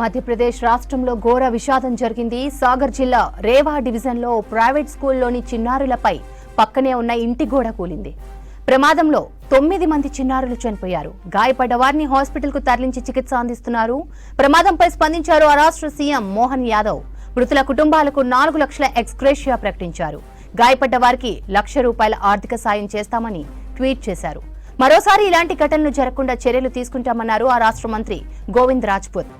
మధ్యప్రదేశ్ రాష్ట్రంలో ఘోర విషాదం జరిగింది. సాగర్ జిల్లా రేవా డివిజన్లో ప్రైవేట్ స్కూల్లోని చిన్నారులపై పక్కనే ఉన్న ఇంటి గోడ కూలింది. ప్రమాదంలో 9 మంది చిన్నారులు చనిపోయారు. గాయపడ్డ వారిని హాస్పిటల్కు తరలించి చికిత్స అందిస్తున్నారు. ప్రమాదంపై స్పందించారు ఆ రాష్ట్ర సీఎం మోహన్ యాదవ్. మృతుల కుటుంబాలకు 4 లక్షల ఎక్స్గ్రేషియా ప్రకటించారు. గాయపడ్డ వారికి ₹1,00,000 ఆర్థిక సాయం చేస్తామని ట్వీట్ చేశారు. మరోసారి ఇలాంటి ఘటనలు జరగకుండా చర్యలు తీసుకుంటామన్నారు ఆ రాష్ట్ర మంత్రి గోవింద్ రాజ్పుత్.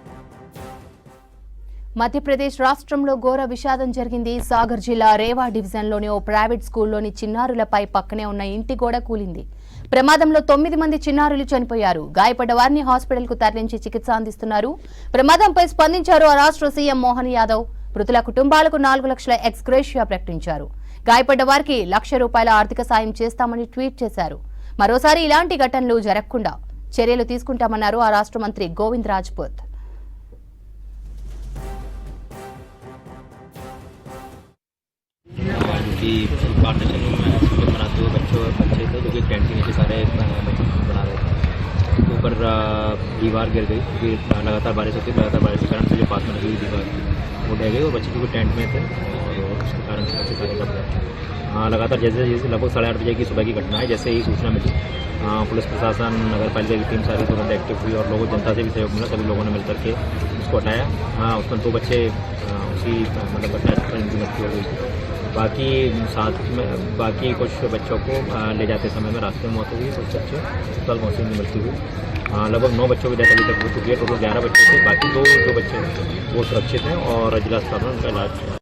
మధ్యప్రదేశ్ రాష్ట్రంలో ఘోర విషాదం జరిగింది. సాగర్ జిల్లా రేవా డివిజన్లోని ఓ ప్రైవేట్ స్కూల్లోని చిన్నారులపై పక్కనే ఉన్న ఇంటి గోడ కూలింది. ప్రమాదంలో 9 మంది చిన్నారులు చనిపోయారు. గాయపడ్డ వారిని హాస్పిటల్కు తరలించి చికిత్స అందిస్తున్నారు. ప్రమాదంపై స్పందించారు ఆ రాష్ట్ర సీఎం మోహన్ యాదవ్. మృతుల కుటుంబాలకు 4 లక్షల ఎక్స్గ్రేషియా ప్రకటించారు. గాయపడ్డ వారికి ₹1,00,000 ఆర్థిక సాయం చేస్తామని ట్వీట్ చేశారు. మరోసారి ఇలాంటి ఘటనలు జరగకుండా చర్యలు తీసుకుంటామన్నారు ఆ రాష్ట్ర మంత్రి గోవింద్ రాజ్పుత్. पार्टीशन में बनाते हुए बच्चे थे जो कि टेंट के नीचे सारे बना रहे थे। ऊपर दीवार गिर गई क्योंकि लगातार बारिश होती है। लगातार बारिश के कारण से जो पास में लगी हुई दीवार वो ढह गई और बच्चे क्योंकि टेंट में थे और उसके कारण से बच्चे सारे दब गए। लगातार जैसे लगभग 8:30 बजे की सुबह की घटना है। जैसे ही सूचना मिली पुलिस प्रशासन नगर पालिका की टीम सारी तुरंत एक्टिव हुई और लोगों जनता से भी सहयोग मिला। सभी लोगों ने मिलकर के उसको हटाया। उसमें 2 बच्चे उसी मतलब घटनास्थल पर इनकी मृत्यु हो गई थी। बाकी साथ में बाकी कुछ बच्चों को ले जाते समय में रास्ते में मौत हुई। कुछ बच्चे अस्पताल पहुँचने में मृत्यु हुई। लगभग 9 बच्चों की डेथ अभी तक हो चुकी है। टोटल 11 बच्चे थे। बाकी जो बच्चे हैं वो सुरक्षित हैं और जिला अस्पताल में उनका इलाज है।